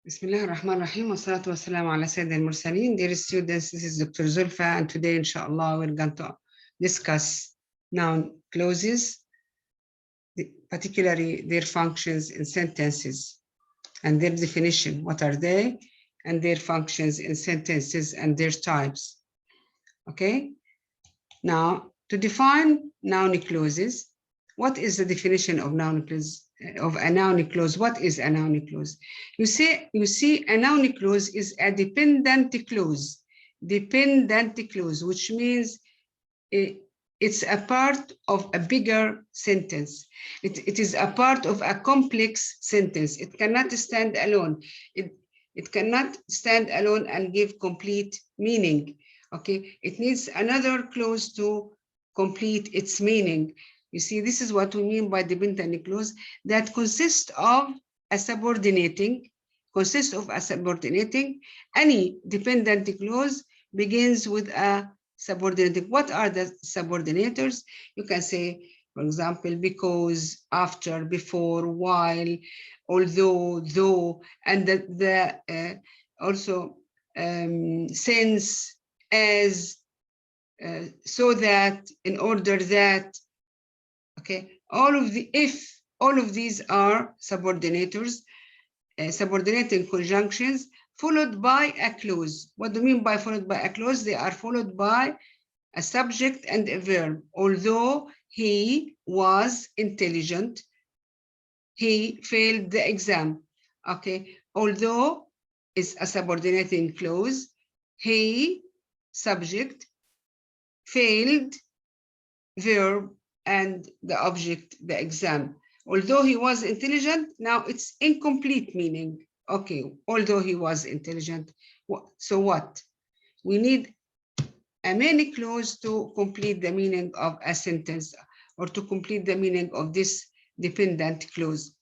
بسم الله الرحمن الرحيم والصلاة والسلام على سيد المرسلين. Dear students, this is Dr. Zulfى, and today, inshallah, we're going to discuss noun clauses, particularly their functions in sentences and their definition. What are they? And their functions in sentences and their types. Okay? Now, to define noun clauses, what is the definition of noun clause? Of a noun clause? What is a noun clause? You see, a noun clause is a dependent clause. Dependent clause, which means it's a part of a bigger sentence. It is a part of a complex sentence. It cannot stand alone. It cannot stand alone and give complete meaning. Okay, it needs another clause to complete its meaning. You see, this is what we mean by dependent clause, that consists of a subordinating. Any dependent clause begins with a subordinating. What are the subordinators? You can say, for example, because, after, before, while, although, though, and also since, as, so that, in order that. Okay, all of these are subordinators, subordinating conjunctions followed by a clause. What do you mean by followed by a clause? They are followed by a subject and a verb. Although he was intelligent, he failed the exam. Okay, although is a subordinating clause, he, subject, failed, verb, and the object, the exam. Although he was intelligent, now it's incomplete meaning. Okay, although he was intelligent. So what? We need a main clause to complete the meaning of a sentence, or to complete the meaning of this dependent clause.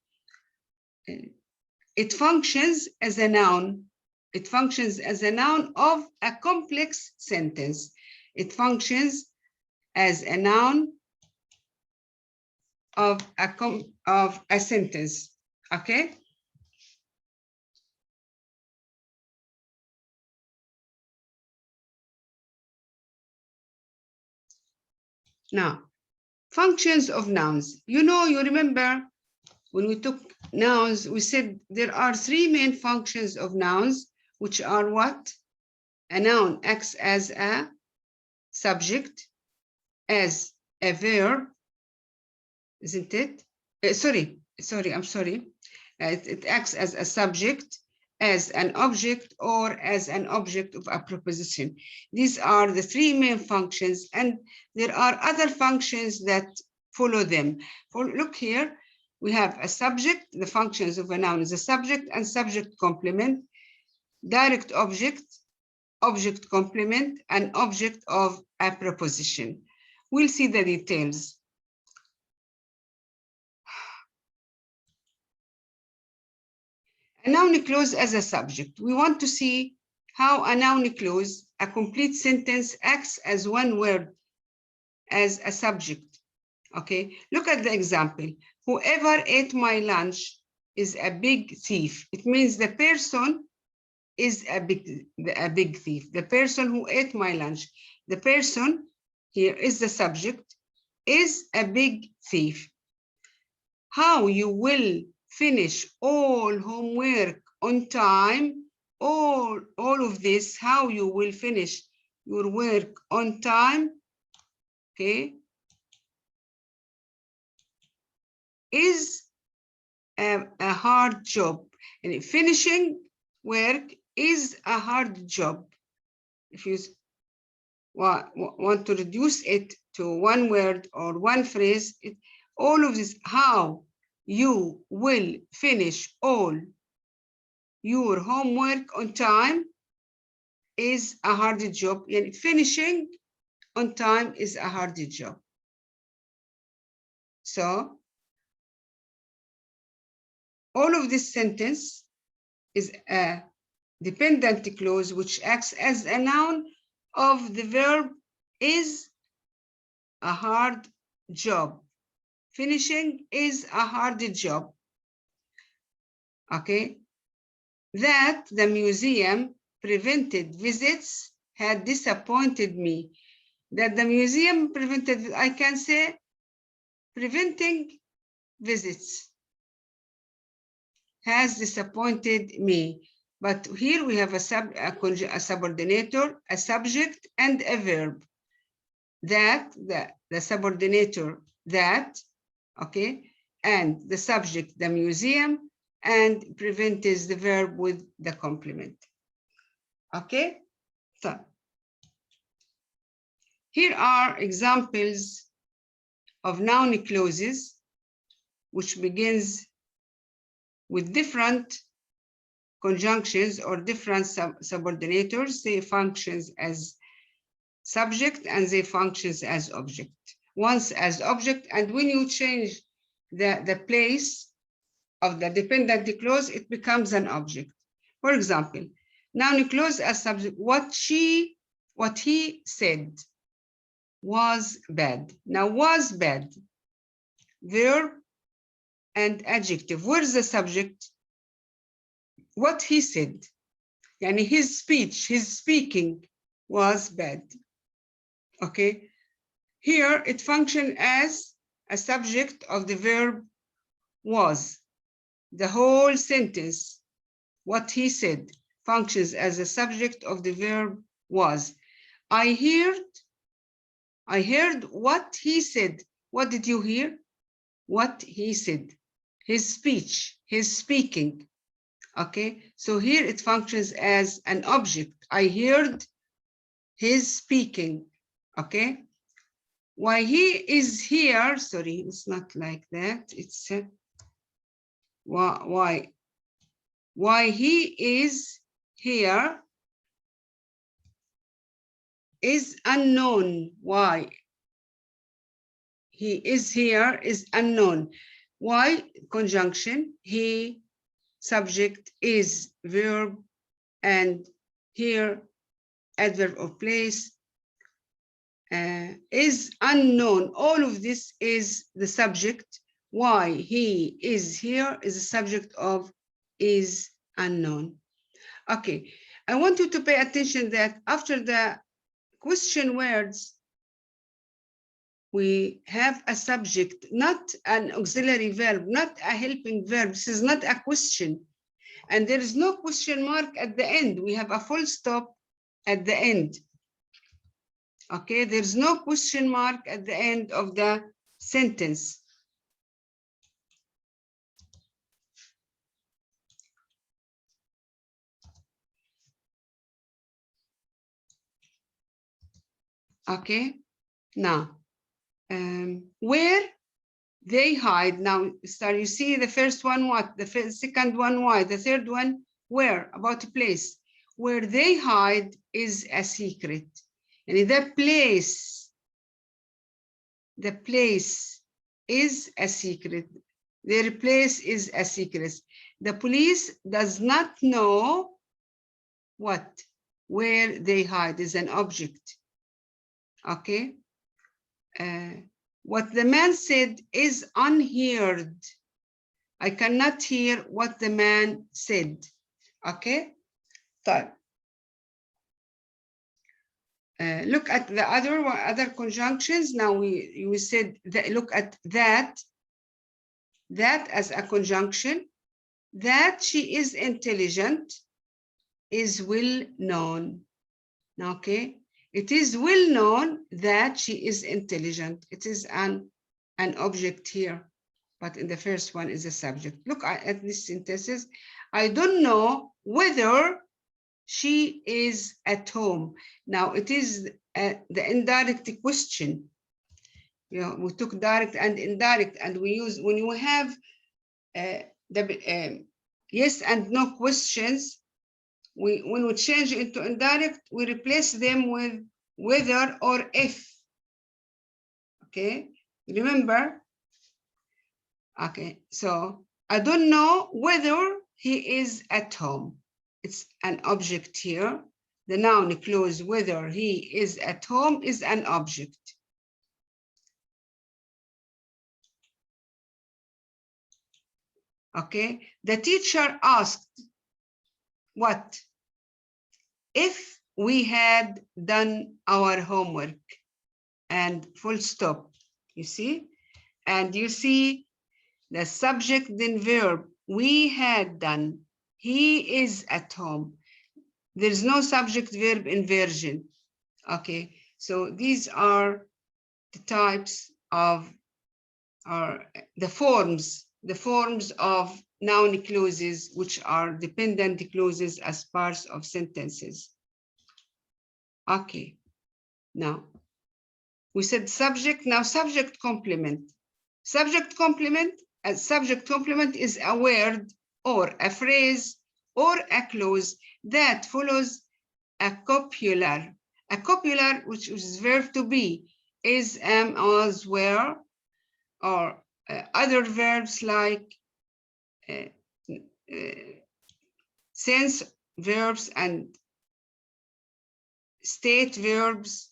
It functions as a noun. It functions as a noun of a complex sentence. It functions as a noun of a sentence. Okay? Now, functions of nouns. You remember when we took nouns, we said there are three main functions of nouns, which are what? A noun acts as a subject, as a verb, isn't it? I'm sorry. It acts as a subject, as an object, or as an object of a preposition. These are the three main functions, and there are other functions that follow them. Look here, we have a subject. The functions of a noun is a subject and subject complement, direct object, object complement, and object of a preposition. We'll see the details. A noun clause as a subject. We want to see how a noun clause, a complete sentence, acts as one word, as a subject. Okay, look at the example. Whoever ate my lunch is a big thief. It means the person is a big thief. The person who ate my lunch, the person here is the subject, is a big thief. How you will finish all homework on time, all of this, how you will finish your work on time, okay, is a hard job. And finishing work is a hard job. If you want to reduce it to one word or one phrase, all of this, how you will finish all your homework on time is a hard job. And finishing on time is a hard job. So all of this sentence is a dependent clause which acts as a noun of the verb is a hard job. Finishing is a hard job. Okay, That the museum prevented visits had disappointed me. That the museum prevented, I can say preventing visits has disappointed me. But here we have a subordinator, a subject, and a verb. That, the subordinator, that, okay, and the subject, the museum, and prevent is the verb with the complement. Okay, so here are examples of noun clauses which begins with different conjunctions or different subordinators. They functions as subject and they functions as object. Once as object, and when you change the place of the dependent clause, it becomes an object. For example, noun clause as subject, what he said was bad. Now was bad, verb and adjective. Where's the subject? What he said. Yani his speech, his speaking was bad. Okay. Here it functions as a subject of the verb was. The whole sentence, what he said, functions as a subject of the verb was. I heard what he said. What did you hear? What he said. His speech, his speaking. Okay, so here it functions as an object. I heard his speaking. Okay, why he is here, sorry, it's not like that. It's why he is here is unknown. Why he is here is unknown. Why? Conjunction, he, subject, is, verb, and here adverb of place, is unknown. All of this is the subject. Why he is here is the subject of is unknown. Okay, I want you to pay attention that after the question words, we have a subject, not an auxiliary verb, not a helping verb. This is not a question. And there is no question mark at the end. We have a full stop at the end. Okay, there's no question mark at the end of the sentence. Okay, now, where they hide. Now, start, you see the first one, what? The second one, why? The third one, where? About a place. Where they hide is a secret. And the place is a secret. Their place is a secret. The police does not know what? Where they hide is an object. Okay. What the man said is unheard. I cannot hear what the man said. Okay. طيب. Look at the other conjunctions. Now we said that, look at that as a conjunction. That she is intelligent is well known. Okay, it is well known that she is intelligent. It is an object here, but in the first one is a subject. Look at these sentences. I don't know whether she is at home. Now it is the indirect question. You know, we took direct and indirect, and we use, when you have the yes and no questions, when we change into indirect, we replace them with whether or if. Okay, remember? Okay, so I don't know whether he is at home. It's an object here. The noun clause whether he is at home is an object. Okay, the teacher asked what? If we had done our homework, and full stop, you see? And you see the subject then verb, we had done, he is at home. There's no subject verb inversion. Okay, so these are the types of, or the forms of noun clauses, which are dependent clauses as parts of sentences. Okay, now we said subject, now subject complement. Subject complement, as subject complement is a word or a phrase or a clause that follows a copular. A copular, which is verb to be, is, am, was, were, or other verbs like sense verbs and state verbs.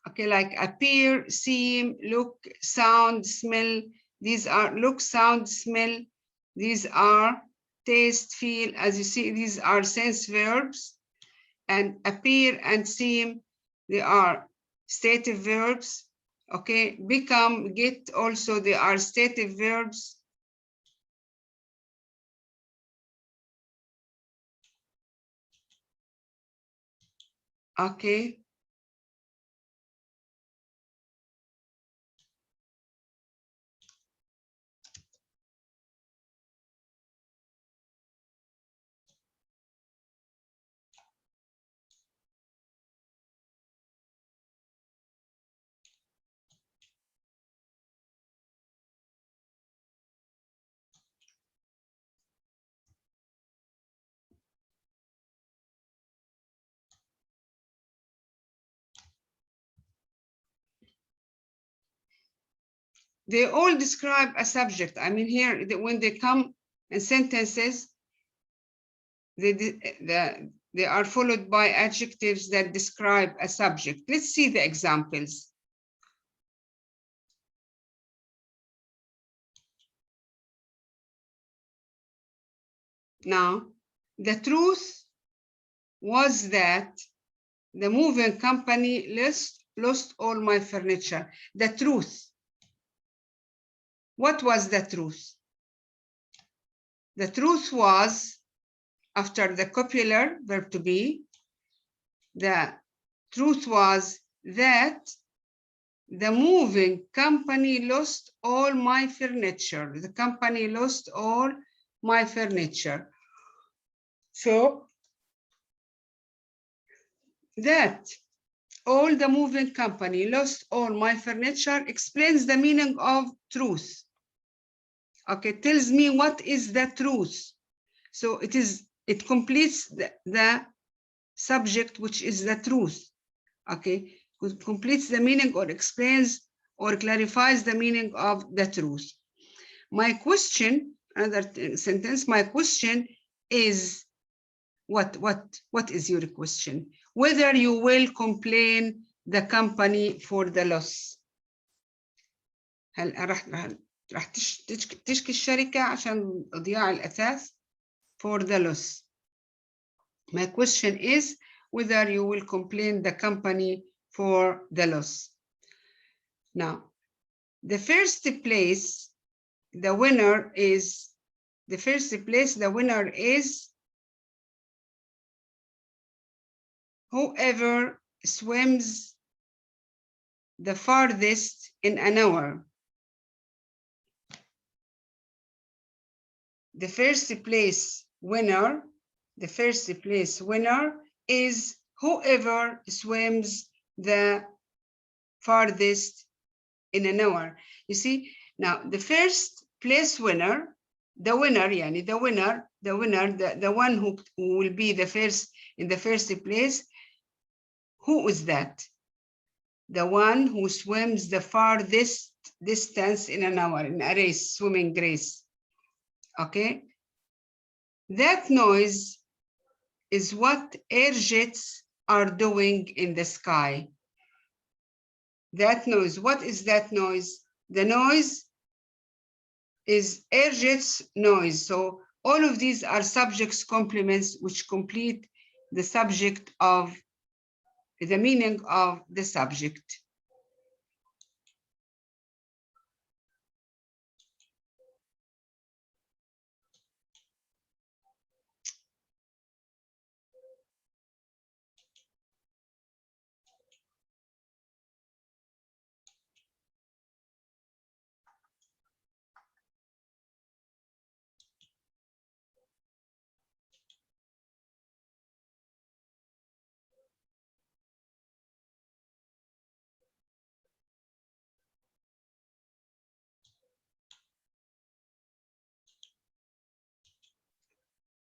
Okay, like appear, seem, look, sound, smell. These are look, sound, smell. These are taste, feel. As you see, these are sense verbs. And appear and seem, they are stative verbs. Okay, become, get, also they are stative verbs. Okay. They all describe a subject. I mean, here, when they come in sentences, they are followed by adjectives that describe a subject. Let's see the examples. Now, the truth was that the moving company lost all my furniture. The truth. What was the truth? The truth was, after the copular, verb to be, the truth was that the moving company lost all my furniture. The company lost all my furniture. So that all the moving company lost all my furniture explains the meaning of truth. Okay, tells me what is the truth. So it completes the subject, which is the truth. Okay, it completes the meaning or explains or clarifies the meaning of the truth. My question, another sentence, my question is, what is your question? Whether you will complain the company for the loss. هل راح تشكي الشركة عشان ضياع الأثاث for the loss. My question is whether you will complain the company for the loss. Now, the first place, the winner is whoever swims the farthest in an hour. The first place winner is whoever swims the farthest in an hour. You see, now the first place winner, the one who will be the first in the first place, who is that? The one who swims the farthest distance in an hour, in a race, swimming race. Okay, that noise is what air jets are doing in the sky. That noise, what is that noise? The noise is urges noise. So all of these are subjects complements which complete the subject of the meaning of the subject.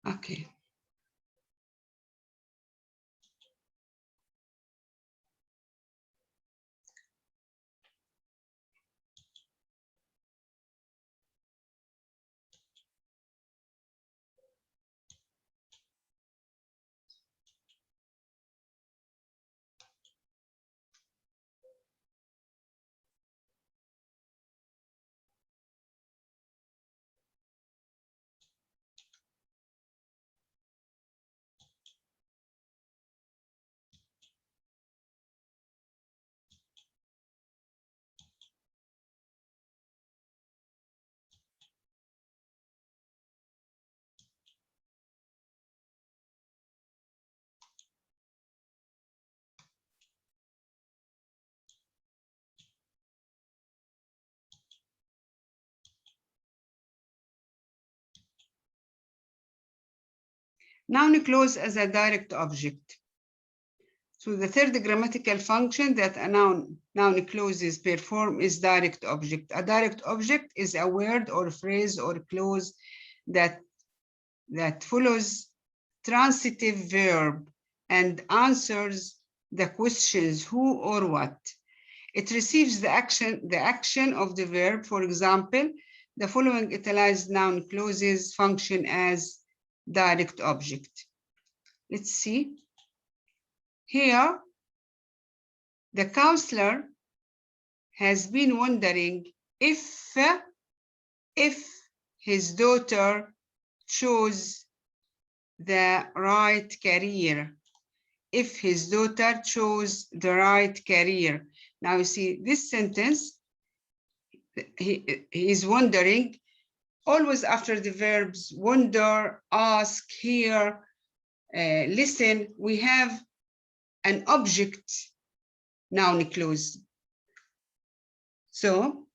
Okay. Noun clause as a direct object. So the third grammatical function that a noun clauses perform is direct object. A direct object is a word or phrase or clause that follows transitive verb and answers the questions who or what. It receives the action of the verb. For example, the following italicized noun clauses function as direct object. Let's see. Here, the counselor has been wondering if his daughter chose the right career. If his daughter chose the right career. Now you see this sentence, he is wondering, always after the verbs wonder, ask, hear, listen, we have an object noun clause. So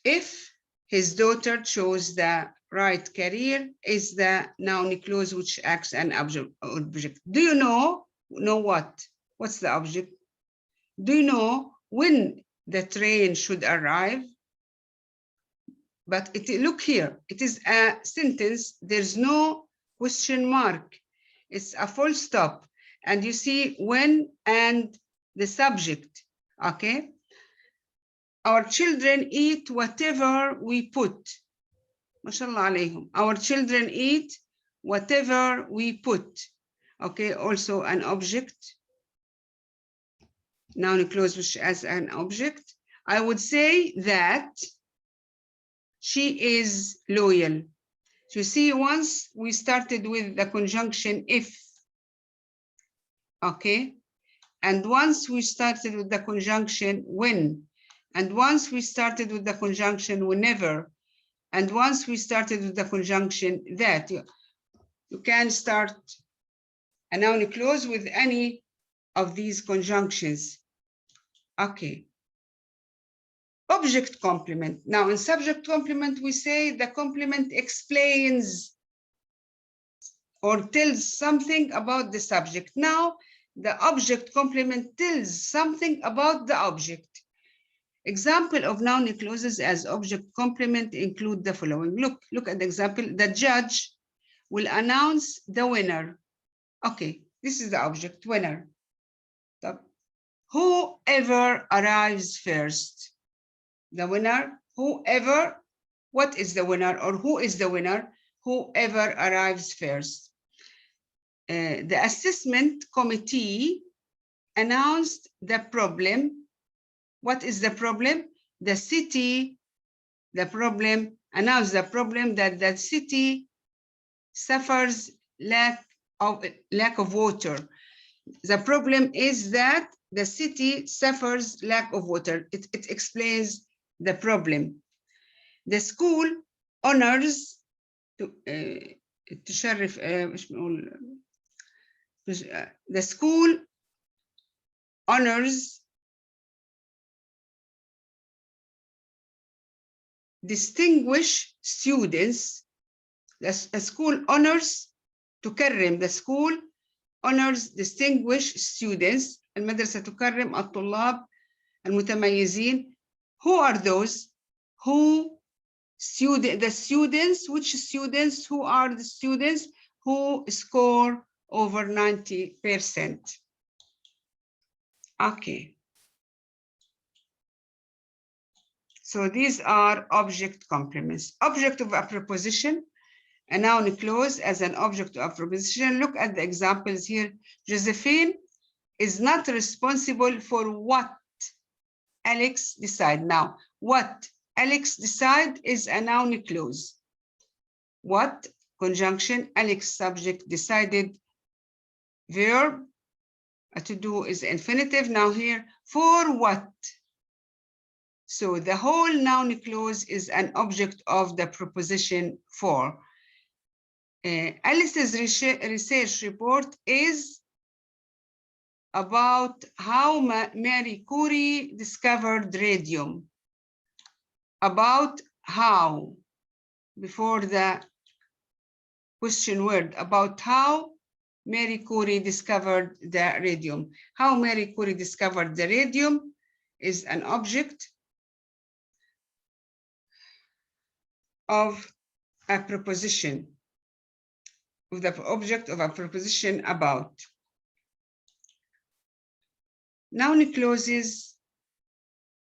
if his daughter chose the right career is the noun clause which acts an object. Do you know what? What's the object? Do you know when the train should arrive? But look here, it is a sentence. There's no question mark. It's a full stop. And you see when and the subject, okay? Our children eat whatever we put. MashaAllah alayhum. Our children eat whatever we put. Okay, also an object. Noun clause which as an object. I would say that she is loyal. So you see, once we started with the conjunction if, okay, and once we started with the conjunction when, and once we started with the conjunction whenever, and once we started with the conjunction that, you can start a noun clause with any of these conjunctions. Okay. Object complement. Now in subject complement, we say the complement explains or tells something about the subject. Now the object complement tells something about the object. Example of noun clauses as object complement include the following. Look at the example. The judge will announce the winner. Okay, this is the object, winner. Whoever arrives first. The winner, whoever, what is the winner or who is the winner? Whoever arrives first. The assessment committee announced the problem. What is the problem? The problem announce the problem that the city suffers lack of water. The problem is that the city suffers lack of water. It explains the problem. The school honors the school honors distinguished students. The school honors تكرم. The school honors distinguished students. المدرسة تكرم الطلاب المتميزين. Who are those? The students, which students? Who are the students who score over 90%? Okay. So these are object complements. Object of a preposition, a noun clause as an object of a preposition. Look at the examples here. Josephine is not responsible for what Alex decide. Now, what Alex decide is a noun clause. What, conjunction, Alex subject, decided, verb, to do is infinitive. Now here, for what? So the whole noun clause is an object of the preposition for. Alice's research report is about how Marie Curie discovered radium. About how, before the question word, about how Marie Curie discovered the radium. How Marie Curie discovered the radium is an object of a preposition, of the object of a preposition about. Noun clauses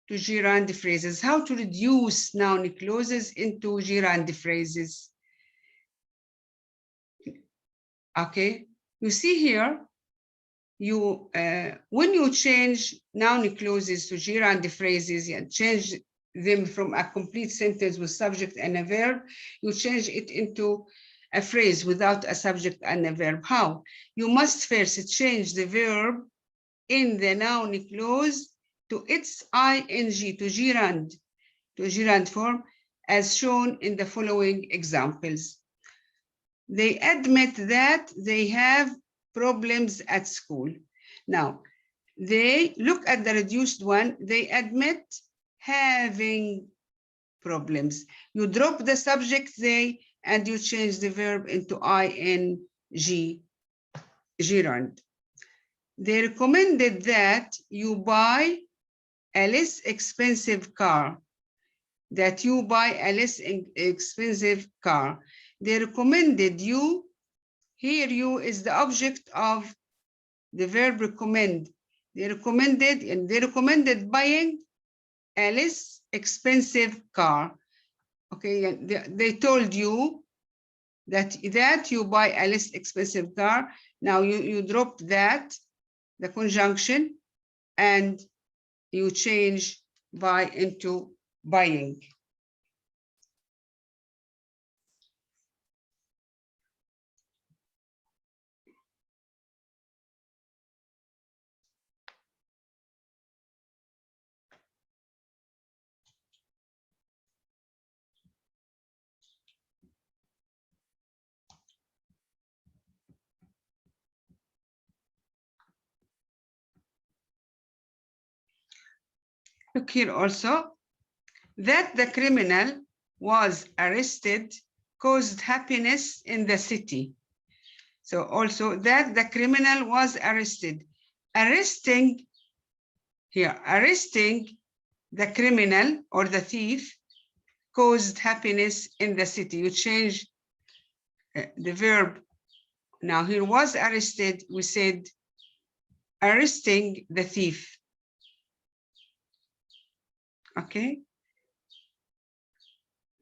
to gerund phrases. How to reduce noun clauses into gerund phrases. Okay, you see here, when you change noun clauses to gerund phrases and change them from a complete sentence with subject and a verb, you change it into a phrase without a subject and a verb. How? You must first change the verb in the noun clause to its ing, to gerund form, as shown in the following examples. They admit that they have problems at school. Now, they look at the reduced one, they admit having problems. You drop the subject they and you change the verb into ing, gerund. They recommended that you buy a less expensive car, that you buy a less expensive car. They recommended you, here you is the object of the verb recommend. They recommended buying a less expensive car. Okay, they told you that you buy a less expensive car. Now you drop that, the conjunction, and you change buy into buying. Look here also, that the criminal was arrested caused happiness in the city. So also that the criminal was arrested. Arresting the criminal or the thief caused happiness in the city. You change the verb. Now here was arrested, we said arresting the thief. Okay.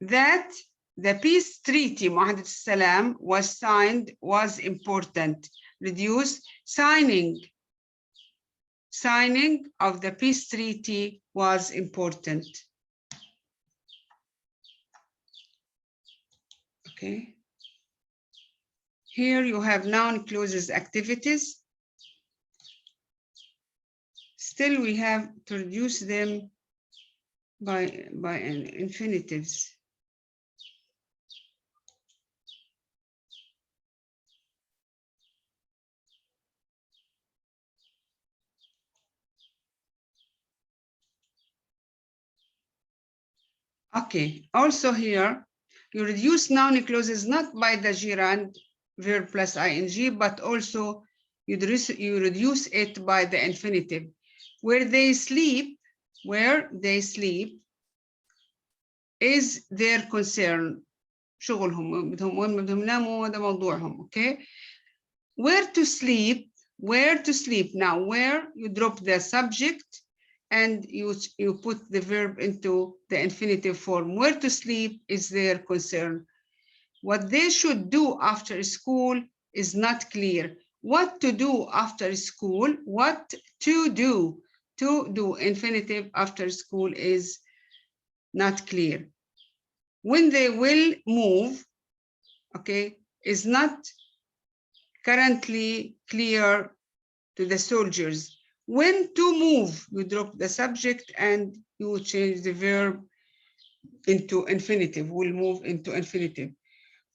That the peace treaty, Muhammad Salam, was signed was important. Reduce, signing of the peace treaty was important. Okay. Here you have noun clauses activities. Still, we have to reduce them by infinitives. Okay, also here, you reduce noun clauses not by the gerund, verb plus ing, but also you reduce it by the infinitive. Where they sleep is their concern. شغلهم بدهم يناموا هذا موضوعهم. Okay. Where to sleep. Now, where you drop the subject and you put the verb into the infinitive form. Where to sleep is their concern. What they should do after school is not clear. What to do after school, what to do infinitive after school is not clear. When they will move, okay, is not currently clear to the soldiers. When to move, you drop the subject and you change the verb into infinitive, will move into infinitive.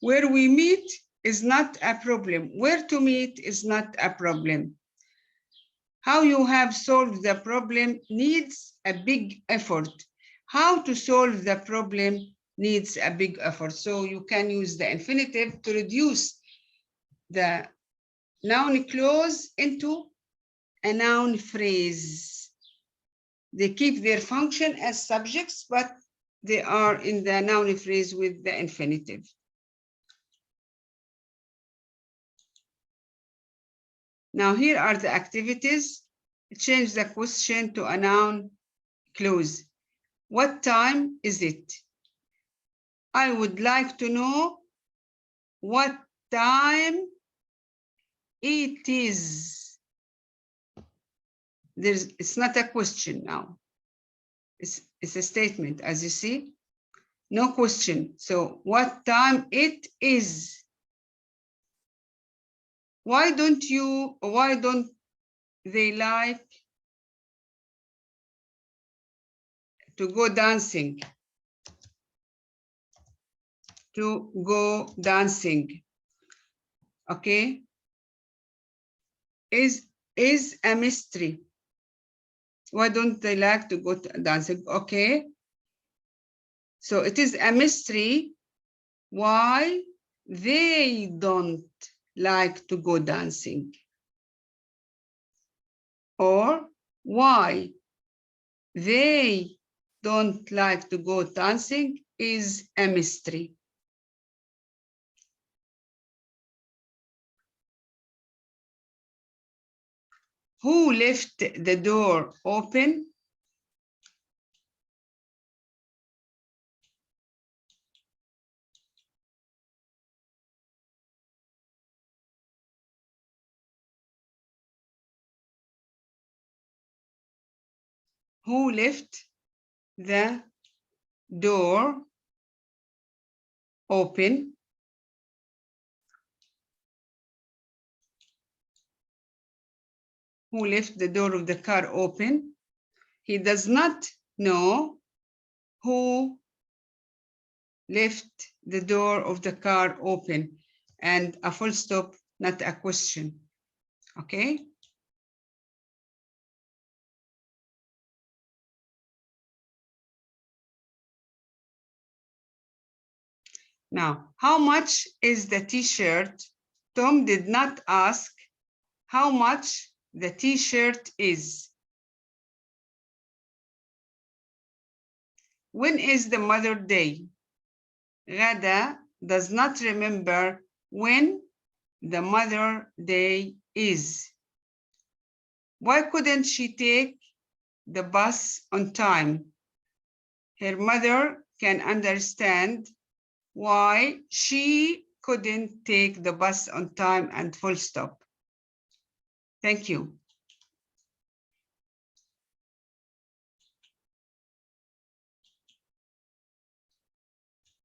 Where we meet is not a problem. Where to meet is not a problem. How you have solved the problem needs a big effort. How to solve the problem needs a big effort. So you can use the infinitive to reduce the noun clause into a noun phrase. They keep their function as subjects, but they are in the noun phrase with the infinitive. Now here are the activities. Change the question to a noun clause. What time is it? I would like to know what time it is. It's not a question now. It's a statement, as you see. No question. So what time it is? Why don't they like to go dancing? To go dancing. Okay. Is a mystery. Why don't they like to go dancing? Okay. So it is a mystery why they don't like to go dancing. Or why they don't like to go dancing is a mystery. Who left the door open? Who left the door open? Who left the door of the car open? He does not know who left the door of the car open, and a full stop, not a question. Okay. Now, how much is the t-shirt? Tom did not ask how much the t-shirt is. When is the Mother's Day? Ghada does not remember when the Mother's Day is. Why couldn't she take the bus on time? Her mother can understand why she couldn't take the bus on time, and full stop. Thank you.